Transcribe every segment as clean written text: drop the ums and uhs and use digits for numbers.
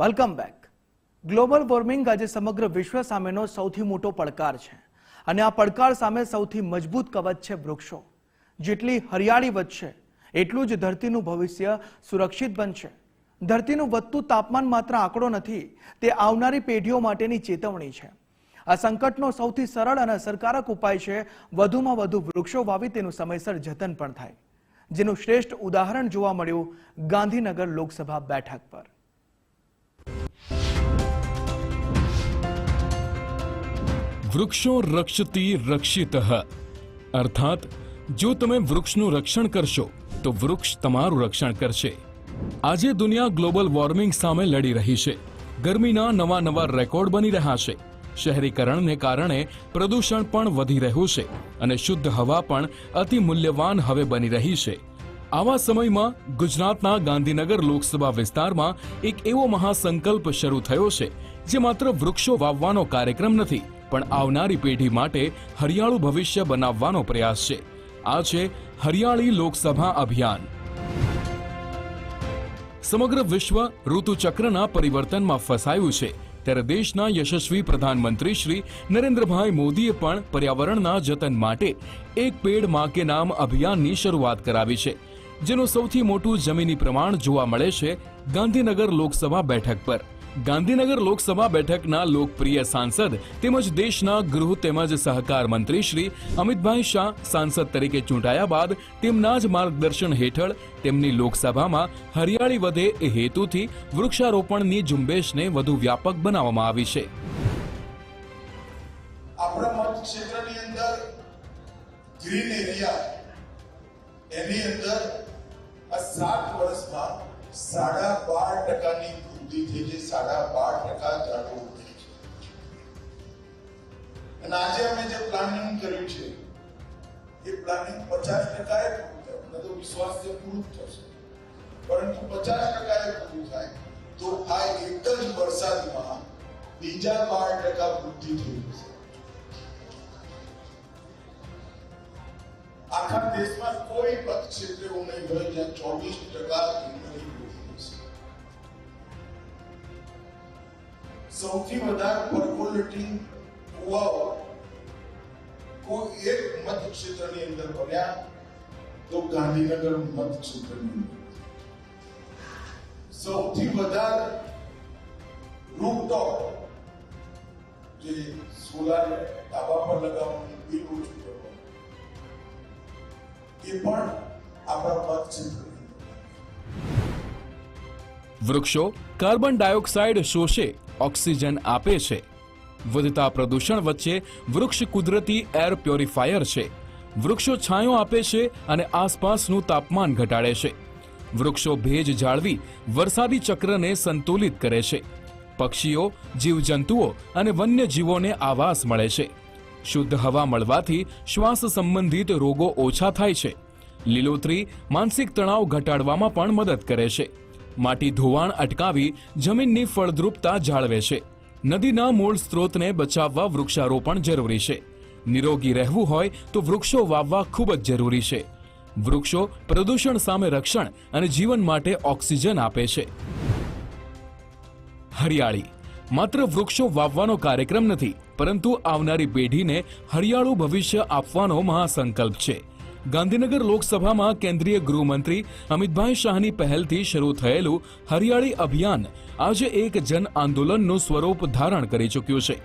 Welcome back. Global warming આજે સમગ્ર વિશ્વ સામેનો સૌથી મોટો પડકાર છે અને આ પડકાર સામે સૌથી મજબૂત કવચ છે વૃક્ષો. જેટલી હરિયાળી વધશે એટલું જ ધરતીનું ભવિષ્ય સુરક્ષિત બનશે. ધરતીનું વધતું તાપમાન માત્ર આંકડો નથી, તે આવનારી પેઢીઓ માટેની ચેતવણી છે. આ સંકટનો સૌથી સરળ અને અસરકારક ઉપાય છે વધુમાં વધુ વૃક્ષો વાવી તેનું સમયસર જતન પણ થાય, જેનું શ્રેષ્ઠ ઉદાહરણ જોવા મળ્યું ગાંધીનગર લોકસભા બેઠક પર. વૃક્ષો રક્ષતી રક્ષિતઃ, અર્થાત જો તમે વૃક્ષનું રક્ષણ કરશો તો વૃક્ષ તમારું રક્ષણ કરશે. આજે દુનિયા ગ્લોબલ વોર્મિંગ સામે લડી રહી છે. ગરમીના નવા રેકોર્ડ બની રહ્યા છે. શહેરીકરણને કારણે પ્રદૂષણ પણ વધી રહ્યું છે અને શુદ્ધ હવા પણ અતિ મૂલ્યવાન હવે બની રહી છે. આવા સમયમાં ગુજરાતના ગાંધીનગર લોકસભા વિસ્તારમાં એક એવો મહાસંકલ્પ શરૂ થયો છે જે માત્ર વૃક્ષો વાવવાનો કાર્યક્રમ નથી, પણ આવનારી પેઢી માટે હરિયાળું ભવિષ્ય બનાવવાનો પ્રયાસ છે. આ છે હરિયાળી લોકસભા અભિયાન. સમગ્ર વિશ્વ ઋતુચક્રના પરિવર્તનમાં ફસાયું છે, ત્યારે દેશના યશસ્વી પ્રધાનમંત્રી શ્રી નરેન્દ્રભાઈ મોદીએ પણ પર્યાવરણના જતન માટે એક પેડ માં કે નામ અભિયાનની શરૂઆત કરાવી છે, જેનું સૌથી મોટું જમીની પ્રમાણ જોવા મળે છે ગાંધીનગર લોકસભા બેઠક પર. ગાંધીનગર લોકસભા બેઠકના લોકપ્રિય સાંસદ તેમજ દેશના ગૃહ તેમજ સહકાર મંત્રી શ્રી અમિતભાઈ શાહ સાંસદ તરીકે ચૂંટાયા બાદ તેમના જ માર્ગદર્શન હેઠળ તેમની લોકસભામાં હરિયાળી વધે એ હેતુથી વૃક્ષારોપણની ઝુંબેશને વધુ વ્યાપક બનાવવામાં આવી છે. આપણા મત ક્ષેત્રની અંદર ગ્રીન એરિયા એની અંદર આ 7 વર્ષમાં 12.5% વૃદ્ધિ થઈ છે. 12.5% ઝાડો ઉગે છે. અને આજે અમે જે પ્લાનિંગ કર્યું છે એ પ્લાનિંગ 50% પૂરું થાય. મને તો વિશ્વાસ છે પૂરું થશે, પરંતુ 50% પૂરું થાય તો આ એક જ વરસાદમાં બીજા 12% વૃદ્ધિ થઈ જશે. આખા દેશમાં કોઈ પણ ક્ષેત્ર એવું નહીં હોય જ્યાં 24% ગ્રીનરી વૃદ્ધિ થશે. સૌથી વધારે પર્કોલેટિંગ કુવાઓ કોઈ એક મત ક્ષેત્રની અંદર બન્યા તો ગાંધીનગર મત ક્ષેત્રની અંદર. સૌથી વધારે રૂફટોપ જે સોલાર ધાબા પર લગાવવાનું બિલ ઓછું કરવાનું એ પણ આપણા મત ક્ષેત્રની. વૃક્ષો કાર્બન ડાયોક્સાઇડ શોષે, ઓક્સિજન આપે છે. વધતા પ્રદૂષણ વચ્ચે વૃક્ષ કુદરતી એર પ્યોરિફાયર છે. વૃક્ષો છાંયો આપે છે અને આસપાસનું તાપમાન ઘટાડે છે. વૃક્ષો ભેજ જાળવી વરસાદી ચક્રને સંતુલિત કરે છે. પક્ષીઓ, જીવજંતુઓ અને વન્યજીવોને આવાસ મળે છે. શુદ્ધ હવા મળવાથી શ્વાસ સંબંધિત રોગો ઓછા થાય છે. લીલોતરી માનસિક તણાવ ઘટાડવામાં પણ મદદ કરે છે. માટી ધોવાણ અટકાવી જમીનની ફળદ્રુપતા જાળવે છે. નદીના મૂળ સ્ત્રોતને બચાવવા વૃક્ષારોપણ જરૂરી છે. નિરોગી રહેવું હોય તો વૃક્ષો વાવવા ખૂબ જ જરૂરી છે. વૃક્ષો પ્રદૂષણ સામે રક્ષણ અને જીવન માટે ઓક્સિજન આપે છે. હરિયાળી માત્ર વૃક્ષો વાવવાનો કાર્યક્રમ નથી, પરંતુ આવનારી પેઢીને હરિયાળું ભવિષ્ય આપવાનો મહાસંકલ્પ છે. ગાંધીનગર લોકસભામાં કેન્દ્રીય ગૃહમંત્રી અમિતભાઈ શાહની પહેલથી શરૂ થયેલું હરિયાળી અભિયાન આજે એક જન આંદોલનનું સ્વરૂપ ધારણ કરી ચૂક્યું છે.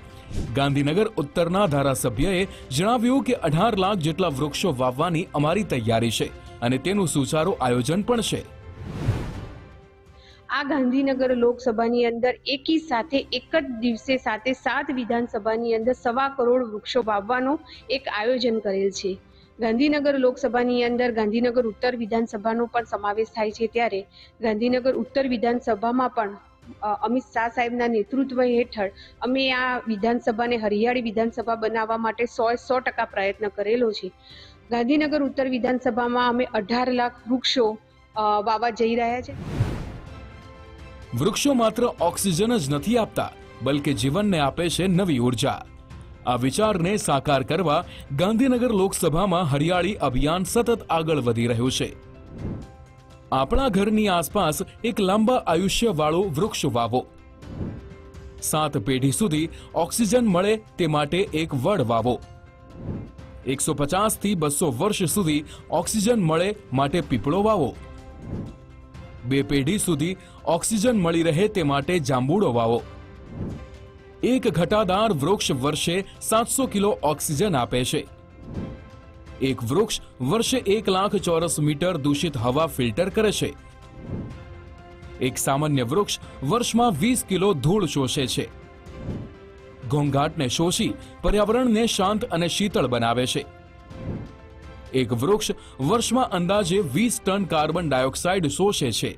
ગાંધીનગર ઉત્તરના ધારાસભ્યએ જણાવ્યું કે 18 લાખ જેટલા વૃક્ષો વાવવાની અમારી તૈયારી છે અને તેનું સુચારું આયોજન પણ છે. આ ગાંધીનગર લોકસભાની અંદર એકી સાથે એક જ દિવસે 7 વિધાનસભાની અંદર 1.25 કરોડ વૃક્ષો વાવવાનો એક આયોજન કરેલ છે. ગાંધીનગર લોકસભાની અંદર ગાંધીનગર ઉત્તર વિધાનસભાનો પણ સમાવેશ થાય છે, ત્યારે ગાંધીનગર ઉત્તર વિધાનસભામાં પણ અમિત શાહ સાહેબના નેતૃત્વ હેઠળ અમે આ વિધાનસભાને હરિયાળી વિધાનસભા બનાવવા માટે 100% પ્રયત્ન કરેલો છે. ગાંધીનગર ઉત્તર વિધાનસભામાં અમે 18 લાખ વૃક્ષો વાવવા જઈ રહ્યા છે. વૃક્ષો માત્ર ઓક્સિજન જ નથી આપતા, બલકે જીવનને આપે છે નવી ઉર્જા. આ વિચારને સાકાર કરવા ગાંધીનગર લોકસભામાં હરિયાળી અભિયાન સતત આગળ વધી રહ્યું છે. આપણા ઘરની આસપાસ એક લાંબા આયુષ્યવાળું વૃક્ષ વાવો. 7 પેઢી સુધી ઓક્સિજન મળે તે માટે એક વડ વાવો. 150 થી 200 વર્ષ સુધી ઓક્સિજન મળે માટે પીપળો વાવો. 2 પેઢી સુધી ઓક્સિજન મળી રહે તે માટે જાંબુડો વાવો. એક ઘટાદાર વૃક્ષ વર્ષે 700 કિલો ઓક્સિજન આપે છે. એક વૃક્ષ વર્ષે 1 લાખ ચોરસ મીટર દૂષિત હવા ફિલ્ટર કરે છે. એક સામાન્ય વૃક્ષ વર્ષમાં 20 કિલો ધૂળ શોષે છે. ઘોંઘાટને શોષી પર્યાવરણને શાંત અને શીતળ બનાવે છે. એક વૃક્ષ વર્ષમાં અંદાજે 20 ટન કાર્બન ડાયોક્સાઇડ શોષે છે.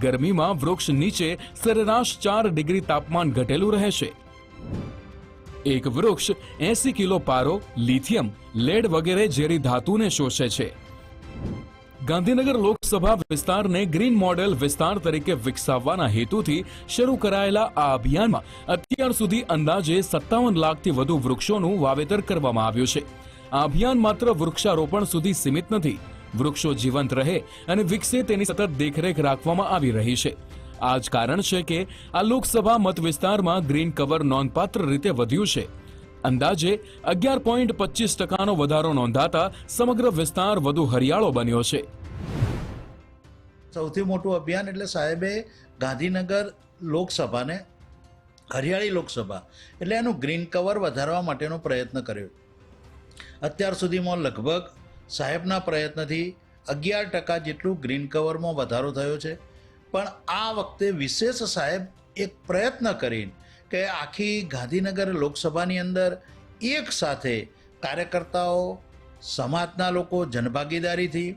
ગરમીમાં વૃક્ષ નીચે સરેરાશ 4 ડિગ્રી તાપમાન ઘટેલું રહે છે. એક વૃક્ષ 80 કિલો પારો, લિથિયમ, લેડ વગેરે ઝેરી ધાતુને શોષે છે. ગાંધીનગર લોકસભા વિસ્તારને ગ્રીન મોડેલ વિસ્તાર તરીકે વિકસાવવાના હેતુથી શરૂ કરાયેલા આ અભિયાનમાં અત્યાર સુધી અંદાજે 57 લાખથી વધુ વૃક્ષોનું વાવેતર કરવામાં આવ્યું છે. આ અભિયાન માત્ર વૃક્ષારોપણ સુધી સીમિત નથી. વૃક્ષો જીવંત રહે અને વિકસે તેની સતત દેખરેખ રાખવામાં આવી રહી છે. આ જ કારણ છે કે આ લોકસભા મત વિસ્તારમાં ગ્રીન કવર નોંધપાત્ર રીતે વધ્યું છે. અંદાજે 11.25% વધારો નોંધાતા સમગ્ર વિસ્તાર વધુ હરિયાળો બન્યો છે. સૌથી મોટું અભિયાન એટલે સાહેબે ગાંધીનગર લોકસભાને હરિયાળી લોકસભા એટલે એનું ગ્રીન કવર વધારવા માટેનો પ્રયત્ન કર્યો. અત્યાર સુધીમાં લગભગ સાહેબના પ્રયત્નથી 11% જેટલું ગ્રીન કવરમાં વધારો થયો છે. પણ આ વખતે વિશેષ સાહેબ એક પ્રયત્ન કરીને કે આખી ગાંધીનગર લોકસભાની અંદર એક સાથે કાર્યકર્તાઓ, સમાજના લોકો જનભાગીદારીથી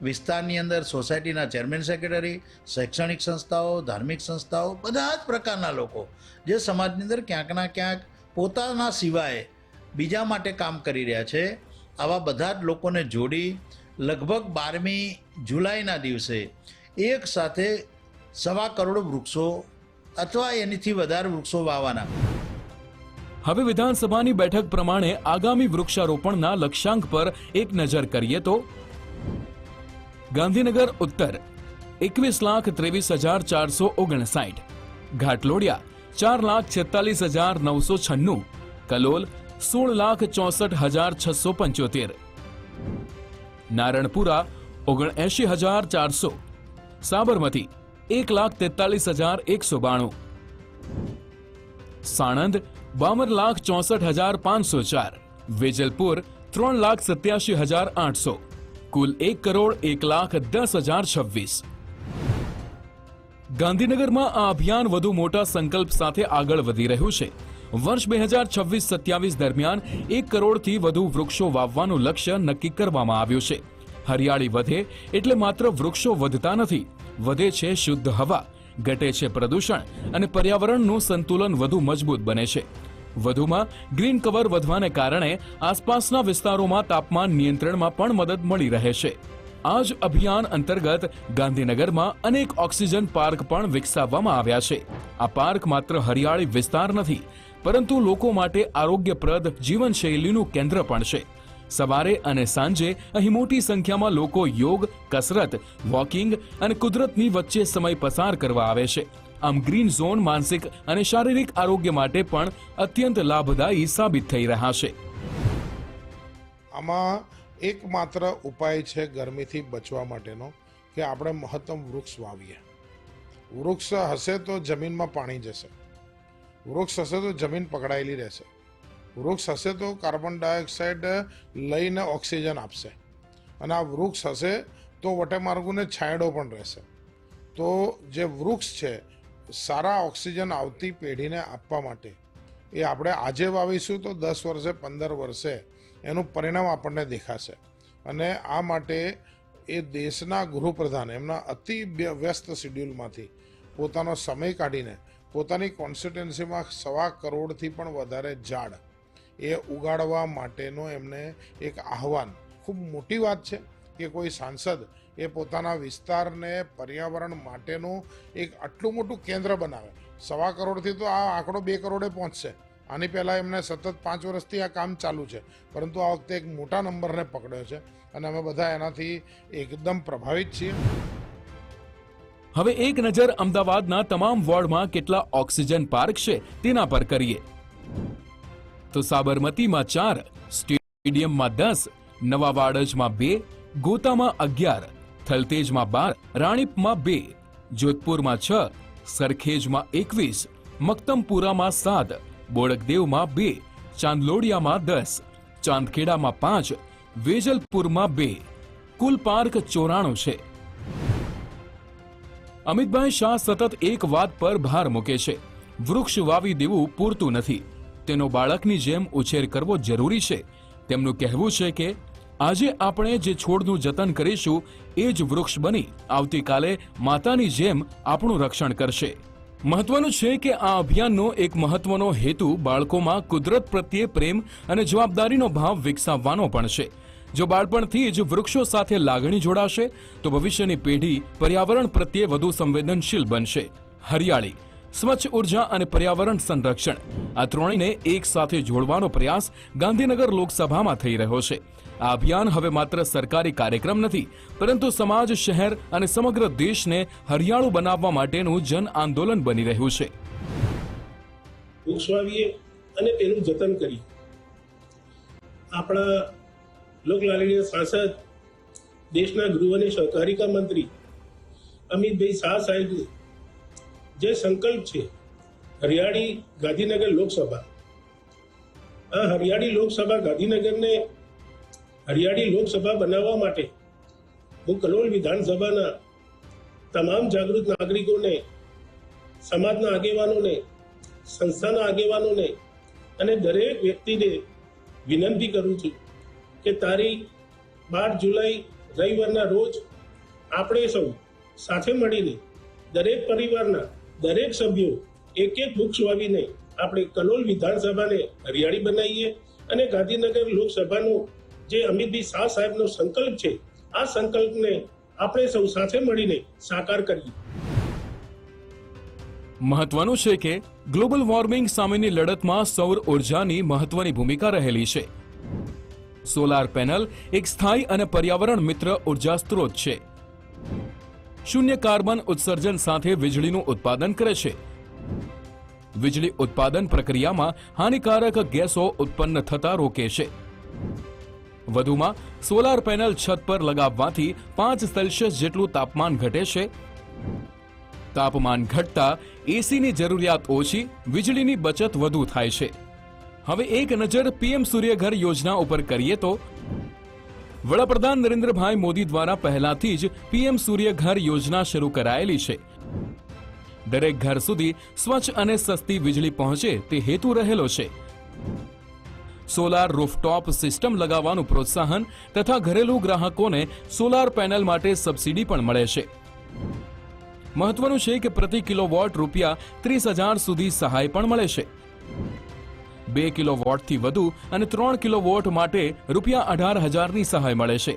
વિસ્તારની અંદર સોસાયટીના ચેરમેન સેક્રેટરી, શૈક્ષણિક સંસ્થાઓ, ધાર્મિક સંસ્થાઓ, બધા જ પ્રકારના લોકો જે સમાજની અંદર ક્યાંકના ક્યાંક પોતાના સિવાય બીજા માટે કામ કરી રહ્યા છે, આવા બધા જ લોકોને જોડી લગભગ 12મી જુલાઈના દિવસે એક સાથે 1.25 કરોડ વૃક્ષો અથવા એનીથી વધારે વૃક્ષો વાવવાના. હવે વિધાનસભાની બેઠક પ્રમાણે આગામી વૃક્ષારોપણના લક્ષ્યાંક પર એક નજર કરીએ તો ગાંધીનગર ઉત્તર 21,23,459, ઘાટલોડિયા 4,46,996, કલોલ 16,64,675, નારણપુરા 79,400, સાબરમતી 1,43,192, સાણંદ 52,64,504, વેજલપુર 3,87,800, કુલ 1,01,10,026. ગાંધીનગરમાં આ અભિયાન વધુ મોટા સંકલ્પ સાથે આગળ વધી રહ્યું છે. વર્ષ 2026-27 દરમિયાન 1 કરોડથી વધુ વૃક્ષો વાવવાનું લક્ષ્ય નક્કી કરવામાં આવ્યું છે. હરિયાળી વધે એટલે માત્ર વૃક્ષો વધતા નથી, વધે છે શુદ્ધ હવા, ઘટે છે પ્રદૂષણ અને પર્યાવરણનું સંતુલન વધુ મજબૂત બને છે. વધુમાં ગ્રીન કવર વધવાને કારણે આસપાસના વિસ્તારોમાં તાપમાન નિયંત્રણમાં પણ મદદ મળી રહે છે. આ જ અભિયાન અંતર્ગત ગાંધીનગરમાં અનેક ઓક્સિજન પાર્ક પણ વિકસાવવામાં આવ્યા છે. આ પાર્ક માત્ર હરિયાળી વિસ્તાર નથી, પરંતુ લોકો માટે આરોગ્યપ્રદ જીવનશૈલીનું કેન્દ્ર પણ છે. સવારે અને સાંજે અહીં મોટી સંખ્યામાં લોકો યોગ, કસરત, વોકિંગ અને કુદરતની વચ્ચે સમય પસાર કરવા આવે છે. આમ ગ્રીન ઝોન માનસિક અને શારીરિક આરોગ્ય માટે પણ અત્યંત લાભદાયી સાબિત થઈ રહ્યા છે. આમાં એકમાત્ર ઉપાય છે ગરમીથી બચવા માટેનો કે આપણે મહત્તમ વૃક્ષ વાવીએ. વૃક્ષ હશે તો જમીનમાં પાણી જશે, વૃક્ષ હશે તો જમીન પકડાયેલી રહેશે, વૃક્ષ હશે તો કાર્બન ડાયોક્સાઇડ લઈને ઓક્સિજન આપશે, અને આ વૃક્ષ હશે તો વટેમાર્ગોને છાંયડો પણ રહેશે. તો જે વૃક્ષ છે સારા ઓક્સિજન આવતી પેઢીને આપવા માટે એ આપણે આજે વાવીશું તો 10 વર્ષે 15 વર્ષે એનું પરિણામ આપણને દેખાશે. અને આ માટે એ દેશના ગૃહપ્રધાન એમના અતિ વ્યસ્ત શેડ્યુલમાંથી પોતાનો સમય કાઢીને પોતાની કોન્સ્ટિટ્યુન્સીમાં 1.25 કરોડથી પણ વધારે ઝાડ એ ઉગાડવા માટેનો એમને એક આહવાન. ખૂબ મોટી વાત છે કે કોઈ સાંસદ એ પોતાના વિસ્તારને પર્યાવરણ માટેનું એક આટલું મોટું કેન્દ્ર બનાવે. 1.25 કરોડથી તો આ આંકડો 2 કરોડે પહોંચશે. આની પહેલાં એમને સતત 5 વર્ષથી આ કામ ચાલુ છે, પરંતુ આ વખતે એક મોટા નંબરને પકડ્યો છે અને અમે બધા એનાથી એકદમ પ્રભાવિત છીએ. હવે એક નજર અમદાવાદના તમામ વોર્ડમાં કેટલા ઓક્સિજન પાર્ક છે તેના પર કરીએ તો સાબરમતીમાં 4, સ્ટેડિયમમાં 10, નવા વાડજમાં 2, ગોતામાં 11, થલતેજમાં 12, રાણીપમાં 2, જોધપુરમાં 6, સરખેજમાં 21, મક્તમપુરામાં 7, બોડકદેવમાં 2, ચાંદલોડિયામાં 10, ચાંદખેડામાં 5, વેજલપુરમાં 2, કુલ પાર્ક 94 છે. અમિતભાઈ શાહ સતત એક વાત પર ભાર મૂકે છે, વૃક્ષ વાવી દેવું પૂરતું નથી, તેનો બાળકની જેમ ઉછેર કરવો જરૂરી છે. તેમનું કહેવું છે કે આજે આપણે જે છોડનું જતન કરીશું એ જ વૃક્ષ બની આવતીકાલે માતાની જેમ આપણું રક્ષણ કરશે. મહત્વનું છે કે આ અભિયાનનો એક મહત્વનો હેતુ બાળકોમાં કુદરત પ્રત્યે પ્રેમ અને જવાબદારીનો ભાવ વિકસાવવાનો પણ છે. જો બાળપણથી જ વૃક્ષો સાથે લાગણી જોડાશે તો ભવિષ્યની પેઢી પર્યાવરણ પ્રત્યે વધુ સંવેદનશીલ બનશે. હરિયાળી, સ્વચ્છ ઉર્જા અને પર્યાવરણ સંરક્ષણ આ ત્રણેયને એક સાથે જોડવાનો પ્રયાસ ગાંધીનગર લોકસભામાં થઈ રહ્યો છે. આ અભિયાન હવે માત્ર સરકારી કાર્યક્રમ નથી, પરંતુ સમાજ, શહેર અને સમગ્ર દેશને હરિયાળું બનાવવા માટેનું જન આંદોલન બની રહ્યું છે. વૃક્ષ વાવીએ અને તેનું જતન કરીએ. આપણા લોકલાડીય સાંસદ, દેશના ગૃહ અને સહકારિતા મંત્રી અમિતભાઈ શાહ સાહેબ જે સંકલ્પ છે હરિયાળી ગાંધીનગર લોકસભા, આ હરિયાળી લોકસભા ગાંધીનગરને હરિયાળી લોકસભા બનાવવા માટે હું કલોલ વિધાનસભાના તમામ જાગૃત નાગરિકોને, સમાજના આગેવાનોને, સંસ્થાના આગેવાનોને અને દરેક વ્યક્તિને વિનંતી કરું છું કે તારીખ 12 જુલાઈ રવિવારના રોજ આપણે સૌ સાથે મળીને દરેક પરિવારના દરેક સભ્યો એક વૃક્ષ વાવીને આપણે કલોલ વિધાનસભાને હરિયાળી બનાવીએ અને ગાંધીનગર લોકસભાનો જે અમિતભાઈ શાહ સાહેબનો સંકલ્પ છે આ સંકલ્પને આપણે સૌ સાથે મળીને સાકાર કરીએ. મહત્વનું છે કે ગ્લોબલ વોર્મિંગ સામેની લડતમાં સૌર ઉર્જાની મહત્વની ભૂમિકા રહેલી છે. સોલાર પેનલ એક સ્થાયી અને પર્યાવરણ મિત્ર ઉર્જા સ્ત્રોત છે. શૂન્ય કાર્બન ઉત્સર્જન સાથે વીજળીનું ઉત્પાદન કરે છે. વીજળી ઉત્પાદન પ્રક્રિયામાં હાનિકારક ગેસો ઉત્પન્ન થતા રોકે છે. વધુમાં સોલાર પેનલ છત પર લગાવવાથી 5 સેલ્સિયસ જેટલું તાપમાન ઘટે છે. તાપમાન ઘટતા એસીની જરૂરિયાત ઓછી, વીજળીની બચત વધુ થાય છે. હવે એક નજર પીએમ સૂર્યઘર યોજના ઉપર કરીએ તો વડાપ્રધાન નરેન્દ્રભાઈ મોદી દ્વારા પહેલાથી જ પીએમ સૂર્યઘર યોજના શરૂ કરાયેલી છે. દરેક ઘર સુધી સ્વચ્છ અને સસ્તી વીજળી પહોંચે તે હેતુ રહેલો છે. સોલાર રૂફટોપ સિસ્ટમ લગાવવાનું પ્રોત્સાહન તથા ઘરેલુ ગ્રાહકોને સોલાર પેનલ માટે સબસિડી પણ મળે છે. મહત્વનું છે કે પ્રતિ કિલોવોટ રૂપિયા 30,000 સુધી સહાય પણ મળે છે. 2 કિલોવોટથી વધુ અને 3 કિલોવોટ માટે રૂપિયા 18,000ની સહાય મળે છે.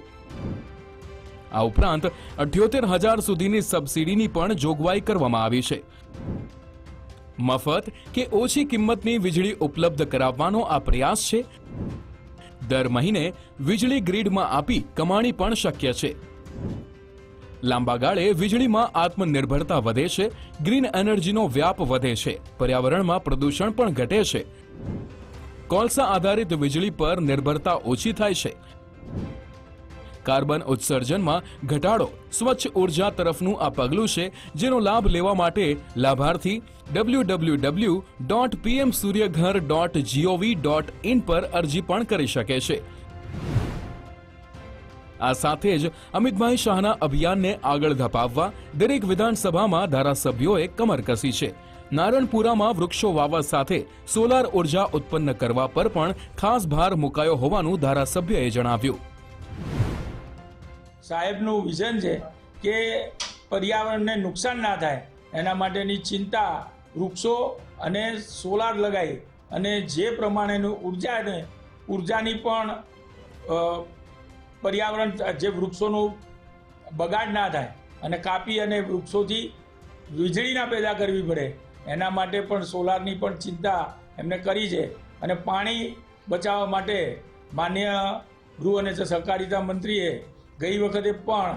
આ ઉપરાંત 78,000 સુધીની સબસિડીની પણ જોગવાઈ કરવામાં આવી છે. મફત કે ઓછી કિંમતની વીજળી ઉપલબ્ધ કરાવવાનો આ પ્રયાસ છે. દર મહિને વીજળી ગ્રીડમાં આપી કમાણી પણ શક્ય છે. લાંબા ગાળે વીજળીમાં આત્મનિર્ભરતા વધે છે, ગ્રીન એનર્જીનો વ્યાપ વધે છે, પર્યાવરણમાં પ્રદૂષણ પણ ઘટે છે. કોલસા આધારિત વીજળી પર નિર્ભરતા ઓછી થાય છે. કાર્બન ઉત્સર્જનમાં ઘટાડો સ્વચ્છ ઉર્જા તરફનું આ પગલું છે, જેનો લાભ લેવા માટે લાભાર્થી www.pmsuryaghar.gov.in પર અરજી પણ કરી શકે છે. આ સાથે જ અમિતભાઈ શાહના અભિયાનને આગળ ધપાવવા દરેક વિધાનસભામાં ધારાસભ્યોએ કમર કસી છે. નારણપુરામાં વૃક્ષો વાવવા સાથે સોલાર ઉર્જા ઉત્પન્ન કરવા પર પણ ખાસ ભાર મુકાયો હોવાનું ધારાસભ્યએ જણાવ્યું. સાહેબનું વિઝન છે કે પર્યાવરણને નુકસાન ના થાય એના માટેની ચિંતા વૃક્ષો અને સોલાર લગાવી અને જે પ્રમાણેનું ઉર્જાની પણ પર્યાવરણ જે વૃક્ષોનું બગાડ ના થાય અને કાપી અને વૃક્ષોથી વીજળી ના પેદા કરવી પડે એના માટે પણ સોલારની પણ ચિંતા એમને કરી છે. અને પાણી બચાવવા માટે માન્ય ગૃહ અને સહકારિતા મંત્રીએ ગઈ વખતે પણ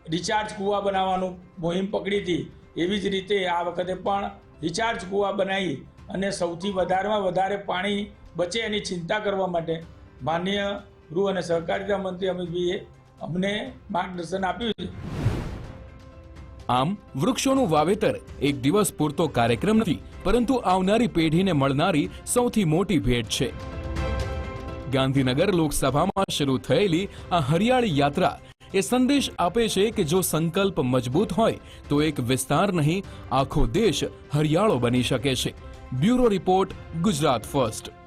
રિચાર્જ કૂવા બનાવવાનું મુહિમ પકડી હતી, એવી જ રીતે આ વખતે પણ રિચાર્જ કૂવા બનાવી અને સૌથી વધારેમાં વધારે પાણી બચે એની ચિંતા કરવા માટે માનનીય ગૃહ અને સહકારિતા મંત્રી અમિતભાઈએ અમને માર્ગદર્શન આપ્યું છે. આમ વૃક્ષોનું વાવેતર એક દિવસ પૂરતો કાર્યક્રમ નથી, પરંતુ આવનારી પેઢીને મળનારી સૌથી મોટી ભેટ છે. ગાંધીનગર લોકસભામાં શરૂ થયેલી આ હરિયાળી યાત્રા એ સંદેશ આપે છે કે જો સંકલ્પ મજબૂત હોય તો એક વિસ્તાર નહીં, આખો દેશ હરિયાળો બની શકે છે. Bureau report, Gujarat first.